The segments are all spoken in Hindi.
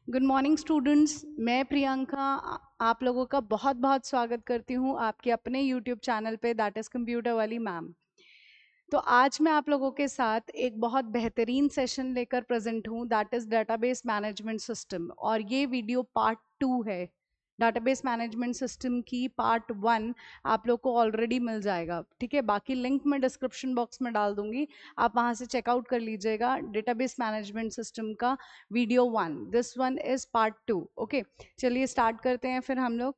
Good morning students. मैं प्रियंका आप लोगों का बहुत बहुत स्वागत करती हूँ आपके अपने यूट्यूब चैनल पे, दैट इज़ कंप्यूटर वाली मैम। तो आज मैं आप लोगों के साथ एक बहुत बेहतरीन सेशन लेकर प्रेजेंट हूँ, that is database management system. और ये वीडियो पार्ट 2 है। डेटाबेस मैनेजमेंट सिस्टम की पार्ट 1 आप लोग को ऑलरेडी मिल जाएगा, ठीक है। बाकी लिंक मैं डिस्क्रिप्शन बॉक्स में डाल दूंगी, आप वहाँ से चेकआउट कर लीजिएगा डेटाबेस मैनेजमेंट सिस्टम का video 1। This one is part 2। Okay, चलिए स्टार्ट करते हैं फिर हम लोग।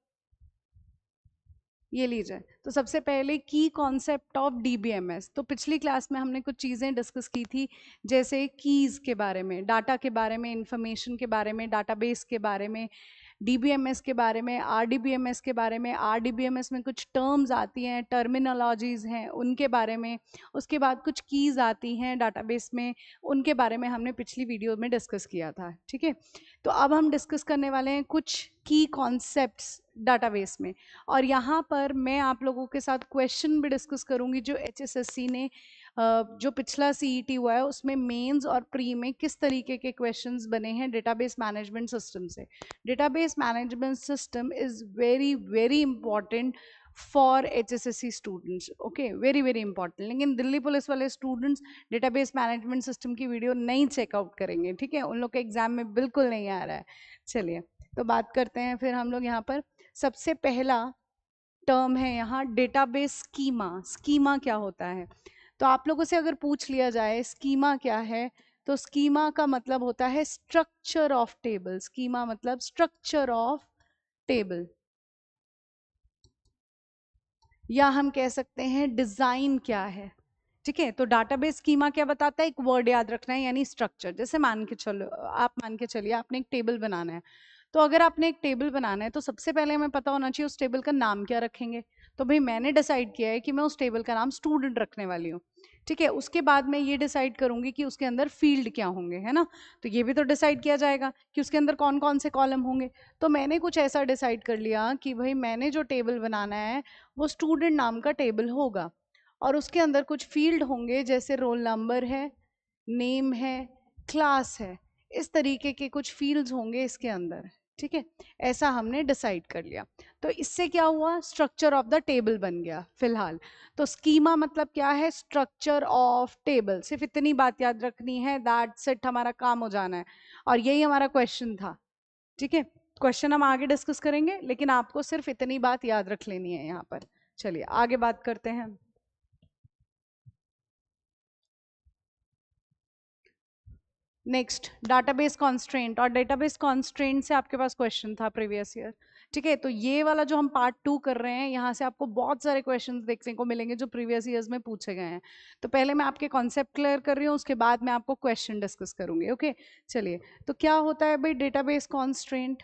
ये लीजिए, तो सबसे पहले की कॉन्सेप्ट ऑफ डीबीएमएस। तो पिछली क्लास में हमने कुछ चीज़ें डिस्कस की थी, जैसे कीज़ के बारे में, डाटा के बारे में, इंफॉर्मेशन के बारे में, डाटाबेस के बारे में, डीबीएमएस के बारे में, आरडीबीएमएस के बारे में। आरडीबीएमएस में कुछ टर्म्स आती हैं, टर्मिनोलॉजीज हैं, उनके बारे में। उसके बाद कुछ कीज़ आती हैं डाटाबेस में, उनके बारे में हमने पिछली वीडियो में डिस्कस किया था, ठीक है। तो अब हम डिस्कस करने वाले हैं कुछ की कॉन्सेप्ट्स डाटाबेस में। और यहाँ पर मैं आप लोगों के साथ क्वेश्चन भी डिस्कस करूँगी जो एचएसएससी ने जो पिछला सीईटी हुआ है उसमें मेंस और प्री में किस तरीके के क्वेश्चंस बने हैं डेटाबेस मैनेजमेंट सिस्टम से। Database management system is very very important for HSSC students, okay, very very important. लेकिन दिल्ली पुलिस वाले स्टूडेंट्स डेटाबेस मैनेजमेंट सिस्टम की वीडियो नहीं चेकआउट करेंगे, ठीक है, उन लोग के एग्जाम में बिल्कुल नहीं आ रहा है। चलिए, तो बात करते हैं फिर हम लोग यहाँ पर। सबसे पहला टर्म है यहाँ डेटाबेस स्कीमा। स्कीमा क्या होता है? तो आप लोगों से अगर पूछ लिया जाए स्कीमा क्या है, तो स्कीमा का मतलब होता है स्ट्रक्चर ऑफ टेबल। स्कीमा मतलब स्ट्रक्चर ऑफ टेबल, या हम कह सकते हैं डिजाइन क्या है, ठीक है। तो डाटाबेस स्कीमा क्या बताता है? एक वर्ड याद रखना है, यानी स्ट्रक्चर। जैसे मान के चलो, आप मान के चलिए आपने एक टेबल बनाना है। तो अगर आपने एक टेबल बनाना है तो सबसे पहले हमें पता होना चाहिए उस टेबल का नाम क्या रखेंगे। तो भाई मैंने डिसाइड किया है कि मैं उस टेबल का नाम स्टूडेंट रखने वाली हूँ, ठीक है। उसके बाद मैं ये डिसाइड करूंगी कि उसके अंदर फील्ड क्या होंगे, है ना। तो ये भी तो डिसाइड किया जाएगा कि उसके अंदर कौन कौन से कॉलम होंगे। तो मैंने कुछ ऐसा डिसाइड कर लिया कि भाई मैंने जो टेबल बनाना है वो स्टूडेंट नाम का टेबल होगा। और उसके अंदर कुछ फील्ड होंगे, जैसे रोल नंबर है, नेम है, क्लास है। इस तरीके के कुछ फील्ड्स होंगे इसके अंदर, ठीक है। ऐसा हमने डिसाइड कर लिया। तो इससे क्या हुआ? स्ट्रक्चर ऑफ द टेबल बन गया फिलहाल। तो स्कीमा मतलब क्या है? Structure of table. सिर्फ इतनी बात याद रखनी है, दैट्स इट, हमारा काम हो जाना है। और यही हमारा क्वेश्चन था, ठीक है। क्वेश्चन हम आगे डिस्कस करेंगे, लेकिन आपको सिर्फ इतनी बात याद रख लेनी है यहाँ पर। चलिए आगे बात करते हैं। Next, database constraint. और डेटाबेस कॉन्स्ट्रेंट से आपके पास क्वेश्चन था प्रीवियस ईयर, ठीक है। तो ये वाला जो हम पार्ट 2 कर रहे हैं, यहाँ से आपको बहुत सारे क्वेश्चंस देखने को मिलेंगे जो प्रीवियस ईयर्स में पूछे गए हैं। तो पहले मैं आपके कॉन्सेप्ट क्लियर कर रही हूँ, उसके बाद मैं आपको क्वेश्चन डिस्कस करूंगी, ओके। चलिए, तो क्या होता है भाई डेटाबेस कॉन्स्ट्रेंट?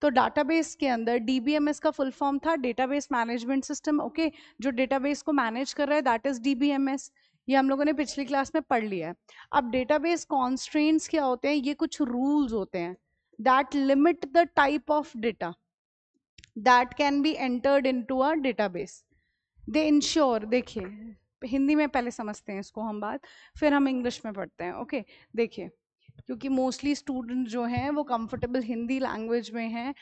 तो डाटाबेस के अंदर डीबीएमएस का फुल फॉर्म था डेटाबेस मैनेजमेंट सिस्टम, ओके। जो डेटाबेस को मैनेज कर रहा है दैट इज डीबीएमएस। ये हम लोगों ने पिछली क्लास में पढ़ लिया है। अब डेटाबेस कॉन्स्ट्रेंट्स क्या होते हैं? ये कुछ रूल्स होते हैं that limit the type of data that can be entered into a database. They ensure, देखिए हिंदी में पहले समझते हैं इसको हम बात, फिर हम इंग्लिश में पढ़ते हैं, ओके। देखिए, क्योंकि मोस्टली स्टूडेंट जो हैं वो कंफर्टेबल हिंदी लैंग्वेज में हैं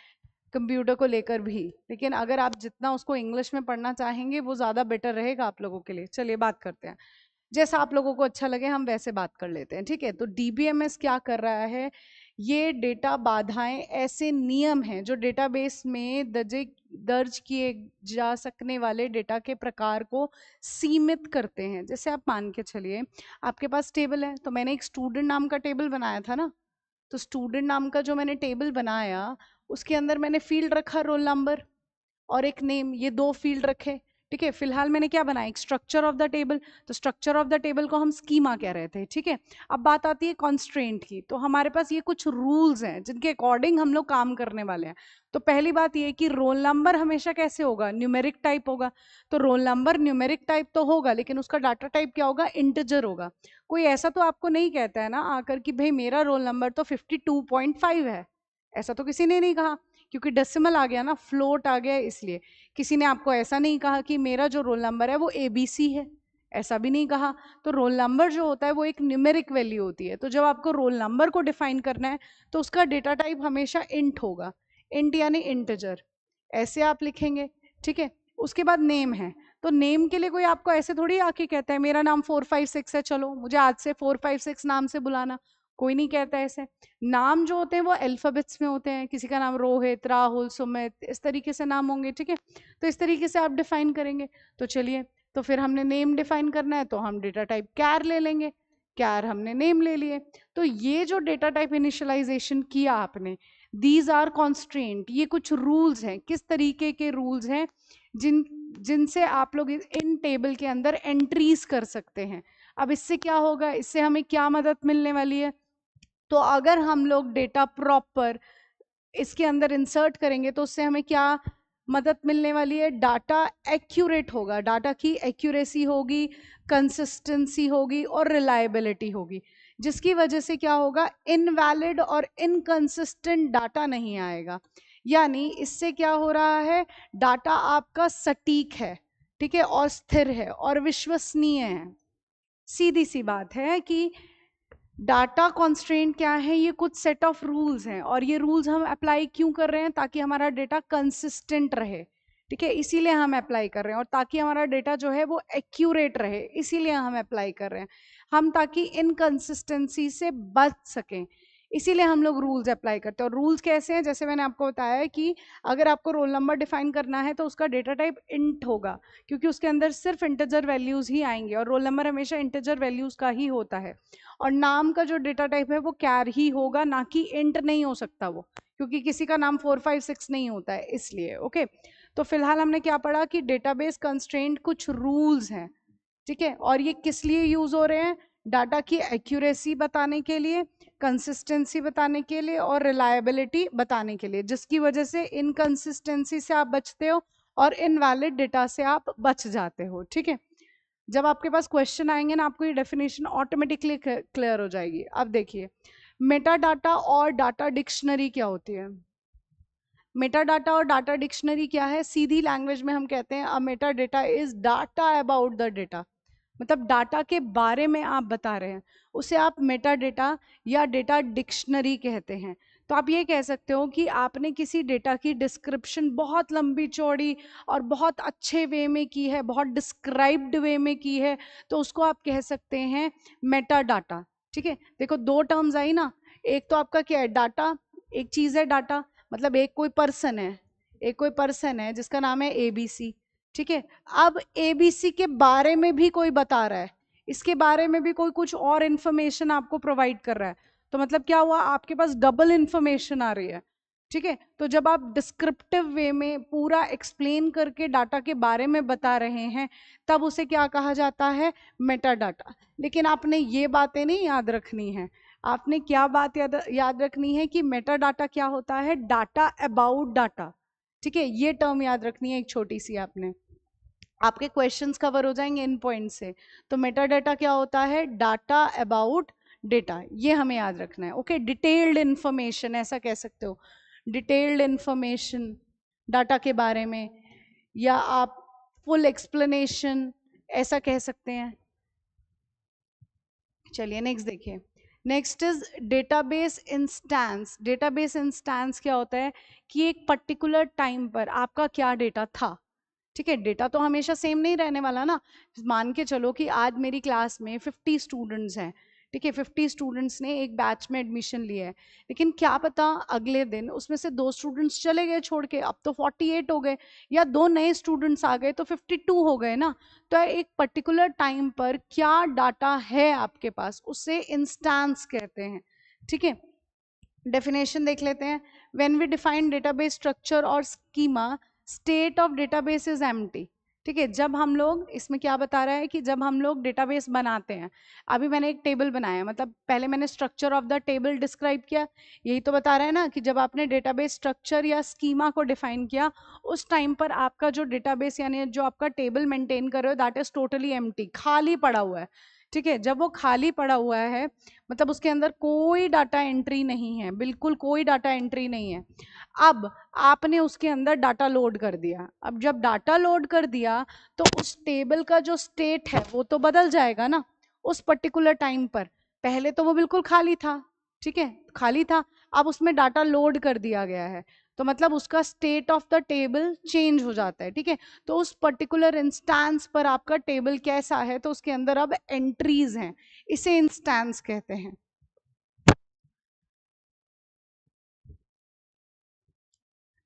कंप्यूटर को लेकर भी, लेकिन अगर आप जितना उसको इंग्लिश में पढ़ना चाहेंगे वो ज़्यादा बेटर रहेगा आप लोगों के लिए। चलिए बात करते हैं, जैसा आप लोगों को अच्छा लगे हम वैसे बात कर लेते हैं, ठीक है। तो डीबीएमएस क्या कर रहा है? ये डेटा बाधाएं ऐसे नियम हैं जो डेटाबेस में दर्ज किए जा सकने वाले डेटा के प्रकार को सीमित करते हैं। जैसे आप मान के चलिए आपके पास टेबल है, तो मैंने एक स्टूडेंट नाम का टेबल बनाया था ना। तो स्टूडेंट नाम का जो मैंने टेबल बनाया उसके अंदर मैंने फील्ड रखा रोल नंबर और एक नेम, ये दो फील्ड रखे, ठीक है। फिलहाल मैंने क्या बनाया? एक स्ट्रक्चर ऑफ द टेबल। तो स्ट्रक्चर ऑफ द टेबल को हम स्कीमा कह रहे थे, ठीक है। अब बात आती है कॉन्स्ट्रेंट की। तो हमारे पास ये कुछ रूल्स हैं जिनके अकॉर्डिंग हम लोग काम करने वाले हैं। तो पहली बात ये कि रोल नंबर हमेशा कैसे होगा? न्यूमेरिक टाइप होगा। तो रोल नंबर न्यूमेरिक टाइप तो होगा, लेकिन उसका डाटा टाइप क्या होगा? इंटीजर होगा। कोई ऐसा तो आपको नहीं कहता है ना आकर कि भाई मेरा रोल नंबर तो 52.5 है, ऐसा तो किसी ने नहीं कहा, क्योंकि डेसिमल आ गया ना, फ्लोट आ गया, इसलिए। किसी ने आपको ऐसा नहीं कहा कि मेरा जो रोल नंबर है वो एबीसी है, ऐसा भी नहीं कहा। तो रोल नंबर जो होता है वो एक न्यूमेरिक वैल्यू होती है। तो जब आपको रोल नंबर को डिफाइन करना है तो उसका डेटा टाइप हमेशा इंट होगा, इंट यानी इंटीजर, ऐसे आप लिखेंगे, ठीक है। उसके बाद नेम है, तो नेम के लिए कोई आपको ऐसे थोड़ी आके कहता है मेरा नाम 456 है, चलो मुझे आज से 456 नाम से बुलाना, कोई नहीं कहता ऐसे। नाम जो होते हैं वो अल्फाबेट्स में होते हैं, किसी का नाम रोहित, राहुल, सुमित, इस तरीके से नाम होंगे, ठीक है। तो इस तरीके से आप डिफाइन करेंगे। तो चलिए, तो फिर हमने नेम डिफाइन करना है तो हम डेटा टाइप कैर ले लेंगे, कैर हमने नेम ले लिए। तो ये जो डेटा टाइप इनिशियलाइजेशन किया आपने, दीज आर कॉन्स्ट्रेंट, ये कुछ रूल्स हैं। किस तरीके के रूल्स हैं? जिनसे आप लोग इन टेबल के अंदर एंट्रीज कर सकते हैं। अब इससे क्या होगा, इससे हमें क्या मदद मिलने वाली है? तो अगर हम लोग डेटा प्रॉपर इसके अंदर इंसर्ट करेंगे तो उससे हमें क्या मदद मिलने वाली है? डाटा एक्यूरेट होगा, डाटा की एक्यूरेसी होगी, कंसिस्टेंसी होगी और रिलायबिलिटी होगी, जिसकी वजह से क्या होगा, इनवैलिड और इनकंसिस्टेंट डाटा नहीं आएगा। यानी इससे क्या हो रहा है, डाटा आपका सटीक है, ठीक है, और स्थिर है और विश्वसनीय है। सीधी सी बात है कि डाटा कॉन्स्ट्रेंट क्या है, ये कुछ सेट ऑफ रूल्स हैं, और ये रूल्स हम अप्लाई क्यों कर रहे हैं? ताकि हमारा डेटा कंसिस्टेंट रहे, ठीक है, इसीलिए हम अप्लाई कर रहे हैं। और ताकि हमारा डेटा जो है वो एक्यूरेट रहे, इसीलिए हम अप्लाई कर रहे हैं। हम ताकि इनकंसिस्टेंसी से बच सकें, इसीलिए हम लोग रूल्स अप्लाई करते हैं। और रूल्स कैसे हैं? जैसे मैंने आपको बताया कि अगर आपको रोल नंबर डिफाइन करना है तो उसका डेटा टाइप इंट होगा, क्योंकि उसके अंदर सिर्फ इंटीजर वैल्यूज ही आएंगे, और रोल नंबर हमेशा इंटीजर वैल्यूज का ही होता है। और नाम का जो डेटा टाइप है वो कैर ही होगा, ना कि इंट नहीं हो सकता वो, क्योंकि किसी का नाम 456 नहीं होता है, इसलिए। ओके, तो फिलहाल हमने क्या पढ़ा कि डेटाबेस कंस्ट्रेंट कुछ रूल्स हैं, ठीक है, और ये किस लिए यूज हो रहे हैं? डाटा की एक्यूरेसी बताने के लिए, कंसिस्टेंसी बताने के लिए और रिलायबिलिटी बताने के लिए, जिसकी वजह से इनकंसिस्टेंसी से आप बचते हो और इनवैलिड डेटा से आप बच जाते हो, ठीक है। जब आपके पास क्वेश्चन आएंगे ना, आपको ये डेफिनेशन ऑटोमेटिकली क्लियर हो जाएगी। अब देखिए, मेटा डाटा और डाटा डिक्शनरी क्या होती है? मेटा डाटा और डाटा डिक्शनरी क्या है? सीधी लैंग्वेज में हम कहते हैं अ Meta data is data about the data, मतलब डाटा के बारे में आप बता रहे हैं, उसे आप मेटा डेटा या डेटा डिक्शनरी कहते हैं। तो आप ये कह सकते हो कि आपने किसी डेटा की डिस्क्रिप्शन बहुत लंबी चौड़ी और बहुत अच्छे वे में की है, बहुत डिस्क्राइब्ड वे में की है, तो उसको आप कह सकते हैं मेटा डाटा, ठीक है। देखो, दो टर्म्स आई ना, एक तो आपका क्या है, डाटा, एक चीज है डाटा, मतलब एक कोई पर्सन है, एक कोई पर्सन है जिसका नाम है एबीसी, ठीक है। अब एबीसी के बारे में भी कोई बता रहा है, इसके बारे में भी कोई कुछ और इंफॉर्मेशन आपको प्रोवाइड कर रहा है, तो मतलब क्या हुआ, आपके पास डबल इंफॉर्मेशन आ रही है, ठीक है। तो जब आप डिस्क्रिप्टिव वे में पूरा एक्सप्लेन करके डाटा के बारे में बता रहे हैं, तब उसे क्या कहा जाता है? Meta data. लेकिन आपने ये बातें नहीं याद रखनी है, आपने क्या बात याद रखनी है कि मेटा डाटा क्या होता है? डाटा अबाउट डाटा, ठीक है, ये टर्म याद रखनी है एक छोटी सी। आपने, आपके क्वेश्चंस कवर हो जाएंगे इन पॉइंट से। तो मेटा डाटा क्या होता है? डाटा अबाउट डेटा, ये हमें याद रखना है। ओके, डिटेल्ड इंफॉर्मेशन ऐसा कह सकते हो, डिटेल्ड इंफॉर्मेशन डाटा के बारे में, या आप फुल एक्सप्लेनेशन ऐसा कह सकते हैं। चलिए नेक्स्ट देखिए, next is database instance. Database instance क्या होता है कि एक पर्टिकुलर टाइम पर आपका क्या डेटा था, ठीक है। डेटा तो हमेशा सेम नहीं रहने वाला ना। मान के चलो कि आज मेरी क्लास में 50 स्टूडेंट्स हैं, ठीक है, 50 स्टूडेंट्स ने एक बैच में एडमिशन लिया है, लेकिन क्या पता अगले दिन उसमें से 2 स्टूडेंट्स चले गए छोड़ के, अब तो 48 हो गए, या 2 नए स्टूडेंट्स आ गए तो 52 हो गए ना। तो एक पर्टिकुलर टाइम पर क्या डाटा है आपके पास, उससे इंस्टेंस कहते हैं, ठीक है। डेफिनेशन देख लेते हैं। When we define database structure और schema, state of database is empty, ठीक है। जब हम लोग, इसमें क्या बता रहा है कि जब हम लोग डेटाबेस बनाते हैं, अभी मैंने एक टेबल बनाया, मतलब पहले मैंने structure of the table describe किया, यही तो बता रहा है ना कि जब आपने डेटाबेस स्ट्रक्चर या स्कीमा को डिफाइन किया, उस टाइम पर आपका जो डेटाबेस यानी जो आपका टेबल मेंटेन कर रहे हो, दैट इज टोटली एम्प्टी, खाली पड़ा हुआ है, ठीक है, जब वो खाली पड़ा हुआ है मतलब उसके अंदर कोई डाटा एंट्री नहीं है, बिल्कुल कोई डाटा एंट्री नहीं है। अब आपने उसके अंदर डाटा लोड कर दिया, अब जब डाटा लोड कर दिया तो उस टेबल का जो स्टेट है वो तो बदल जाएगा ना उस पर्टिकुलर टाइम पर। पहले तो वो बिल्कुल खाली था, ठीक है, खाली था, अब उसमें डाटा लोड कर दिया गया है तो मतलब उसका state of the table change हो जाता है, ठीक है। तो उस पर्टिकुलर इंस्टेंस पर आपका टेबल कैसा है तो उसके अंदर अब एंट्रीज हैं, इसे इंस्टेंस कहते हैं।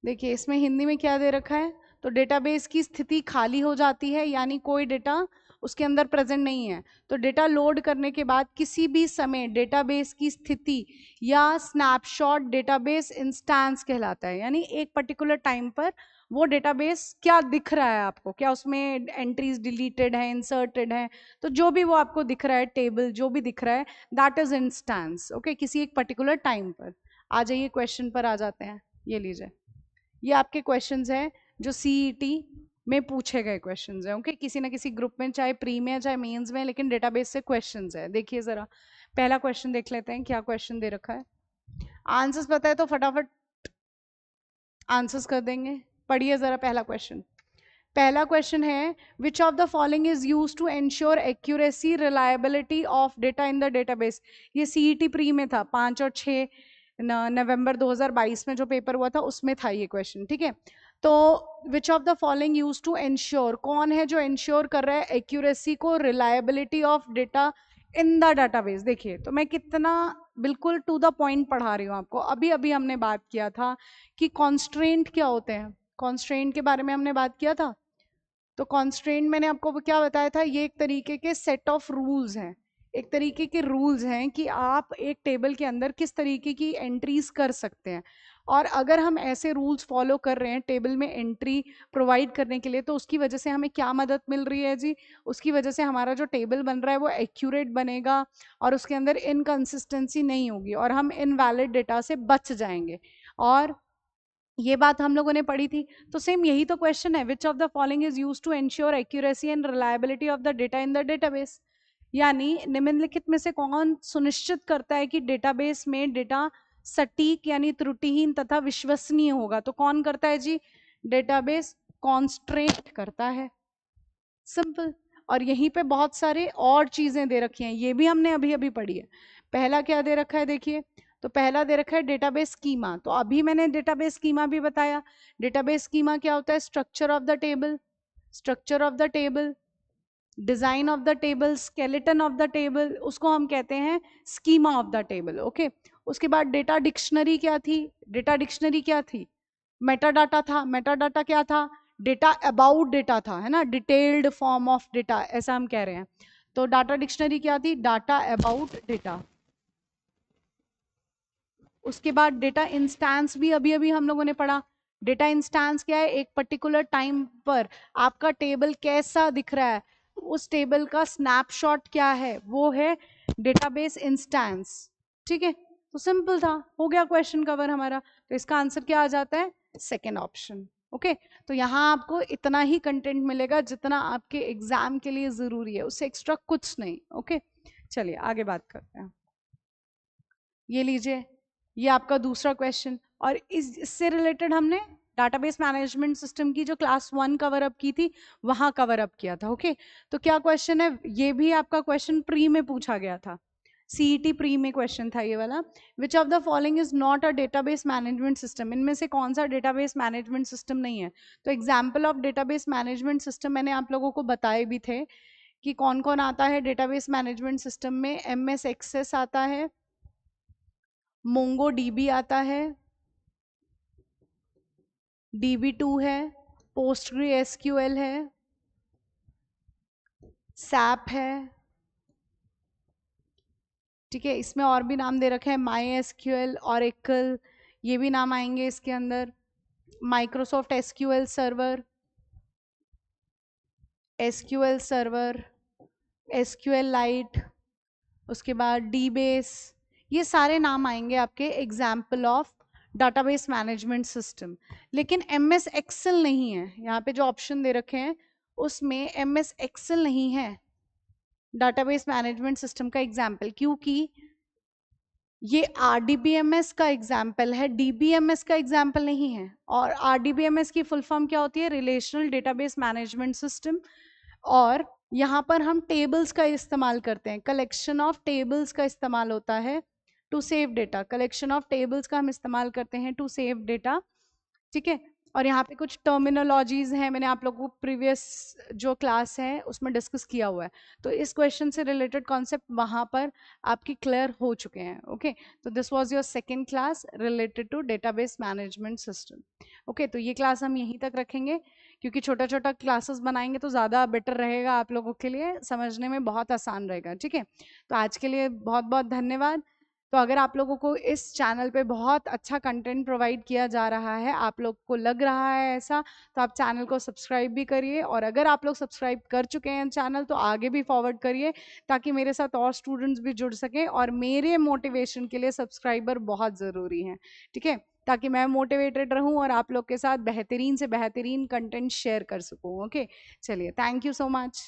देखिए इसमें हिंदी में क्या दे रखा है, तो डेटाबेस की स्थिति खाली हो जाती है यानी कोई डेटा उसके अंदर प्रेजेंट नहीं है। तो डेटा लोड करने के बाद किसी भी समय डेटाबेस की स्थिति या स्नैपशॉट डेटाबेस इंस्टेंस कहलाता है, यानी एक पर्टिकुलर टाइम पर वो डेटाबेस क्या दिख रहा है आपको, क्या उसमें एंट्रीज डिलीटेड है, इंसर्टेड है, तो जो भी वो आपको दिख रहा है, टेबल जो भी दिख रहा है, दैट इज इंस्टेंस। ओके, किसी एक पर्टिकुलर टाइम पर। आ जाइए क्वेश्चन पर आ जाते हैं, ये लीजिए, ये आपके क्वेश्चंस हैं जो सीईटी में पूछे गए क्वेश्चंस हैं। ओके, किसी ना किसी ग्रुप में, चाहे प्री में चाहे मेंस में, लेकिन डेटाबेस से क्वेश्चंस है। देखिए जरा पहला क्वेश्चन देख लेते हैं, क्या क्वेश्चन दे रखा है। आंसर्स पता है तो फटाफट आंसर्स कर देंगे। पढ़िए जरा पहला क्वेश्चन। पहला क्वेश्चन है, which of the following is use to ensure accuracy reliability of data in the database. ये सीईटी प्री में था, 5 और 6 नवंबर 2022 में जो पेपर हुआ था उसमें था ये क्वेश्चन, ठीक है। तो which of the following use to ensure, कौन है जो एंश्योर कर रहा है एक्यूरेसी को, reliability of data in the database. देखिए तो मैं कितना बिल्कुल टू द पॉइंट पढ़ा रही हूँ आपको। अभी अभी हमने बात किया था कि कॉन्स्ट्रेंट क्या होते हैं, कॉन्स्ट्रेंट के बारे में हमने बात किया था। तो कॉन्स्ट्रेंट मैंने आपको क्या बताया था, ये एक तरीके के सेट ऑफ रूल्स हैं, एक तरीके के रूल्स हैं कि आप एक टेबल के अंदर किस तरीके की एंट्रीज कर सकते हैं। और अगर हम ऐसे रूल्स फॉलो कर रहे हैं टेबल में एंट्री प्रोवाइड करने के लिए, तो उसकी वजह से हमें क्या मदद मिल रही है जी, उसकी वजह से हमारा जो टेबल बन रहा है वो एक्यूरेट बनेगा और उसके अंदर इनकंसिस्टेंसी नहीं होगी और हम इनवैलिड डेटा से बच जाएंगे। और ये बात हम लोगों ने पढ़ी थी। तो सेम यही तो क्वेश्चन है, which of the following is used to ensure accuracy and reliability of the data in the database. यानी निम्नलिखित में से कौन सुनिश्चित करता है कि डेटाबेस में डेटा सटीक यानी त्रुटिहीन तथा विश्वसनीय होगा। तो कौन करता है जी, डेटाबेस कॉन्स्ट्रेंट करता है, सिंपल। और यहीं पे बहुत सारे और चीजें दे रखी हैं, ये भी हमने अभी अभी पढ़ी है। पहला क्या दे रखा है देखिए, तो पहला दे रखा है डेटाबेस स्कीमा। तो अभी मैंने डेटाबेस स्कीमा भी बताया। डेटाबेस स्कीमा क्या होता है, structure of the table, structure of the table, design of the table, skeleton of the table, उसको हम कहते हैं schema of the table. Okay, उसके बाद डेटा डिक्शनरी क्या थी, डेटा डिक्शनरी क्या थी, मेटा डाटा था। मेटा डाटा क्या था, डेटा अबाउट डेटा था, है ना, डिटेल्ड फॉर्म ऑफ डेटा ऐसा हम कह रहे हैं। तो डाटा डिक्शनरी क्या थी, डाटा अबाउट डेटा। उसके बाद डेटा इंस्टेंस भी अभी अभी हम लोगों ने पढ़ा। डेटा इंस्टेंस क्या है, एक पर्टिकुलर टाइम पर आपका टेबल कैसा दिख रहा है, उस टेबल का स्नैपशॉट क्या है, वो है डेटाबेस इंस्टेंस, ठीक है। तो सिंपल था, हो गया क्वेश्चन कवर हमारा। तो इसका आंसर क्या आ जाता है, सेकेंड ऑप्शन। ओके, तो यहाँ आपको इतना ही कंटेंट मिलेगा जितना आपके एग्जाम के लिए जरूरी है, उससे एक्स्ट्रा कुछ नहीं। ओके, चलिए आगे बात करते हैं। ये लीजिए, ये आपका दूसरा क्वेश्चन। और इससे रिलेटेड हमने डाटाबेस मैनेजमेंट सिस्टम की जो क्लास 1 कवर अप की थी वहां कवर अप किया था। ओके, तो क्या क्वेश्चन है, ये भी आपका क्वेश्चन प्री में पूछा गया था, सीईटी प्री में क्वेश्चन था ये वाला। विच of the following is not a database management system, इनमें से कौन सा डेटाबेस मैनेजमेंट सिस्टम नहीं है। तो example of database management system मैंने आप लोगों को बताए भी थे कि कौन कौन आता है डेटाबेस मैनेजमेंट सिस्टम में। MS एक्सेस आता है, मोंगो डीबी आता है, DB2 है, PostgreSQL है, SAP है, ठीक है। इसमें और भी नाम दे रखे हैं, MySQL, Oracle, ये भी नाम आएंगे इसके अंदर। Microsoft SQL server, SQL server, SQLite, उसके बाद DBase, ये सारे नाम आएंगे आपके example of database management system. लेकिन MS एक्सेल नहीं है, यहाँ पे जो ऑप्शन दे रखे हैं उसमें MS एक्सेल नहीं है। डाटाबेस मैनेजमेंट सिस्टम का एग्जाम्पल, क्योंकि ये आरडीबीएमएस का एग्जाम्पल है, डीबीएमएस का एग्जाम्पल नहीं है। और आरडीबीएमएस की फुल फॉर्म क्या होती है? Relational database management system. और यहाँ पर हम टेबल्स का इस्तेमाल करते हैं, कलेक्शन ऑफ टेबल्स का इस्तेमाल होता है to save data. Collection of tables का हम इस्तेमाल करते हैं टू सेव डेटा, ठीक है। और यहाँ पे कुछ टर्मिनोलॉजीज हैं, मैंने आप लोगों को प्रीवियस जो क्लास है उसमें डिस्कस किया हुआ है, तो इस क्वेश्चन से रिलेटेड कॉन्सेप्ट वहाँ पर आपकी क्लियर हो चुके हैं। ओके, तो this was your second class related to database management system. Okay, तो ये क्लास हम यहीं तक रखेंगे, क्योंकि छोटा छोटा क्लासेस बनाएंगे तो ज़्यादा बेटर रहेगा, आप लोगों के लिए समझने में बहुत आसान रहेगा, ठीक है। तो आज के लिए बहुत बहुत धन्यवाद। तो अगर आप लोगों को इस चैनल पे बहुत अच्छा कंटेंट प्रोवाइड किया जा रहा है, आप लोग को लग रहा है ऐसा, तो आप चैनल को सब्सक्राइब भी करिए। और अगर आप लोग सब्सक्राइब कर चुके हैं चैनल, तो आगे भी फॉरवर्ड करिए, ताकि मेरे साथ और स्टूडेंट्स भी जुड़ सकें। और मेरे मोटिवेशन के लिए सब्सक्राइबर बहुत ज़रूरी हैं, ठीक है, ताकि मैं मोटिवेटेड रहूं और आप लोग के साथ बेहतरीन से बेहतरीन कंटेंट शेयर कर सकूं। ओके, चलिए, थैंक यू सो मच।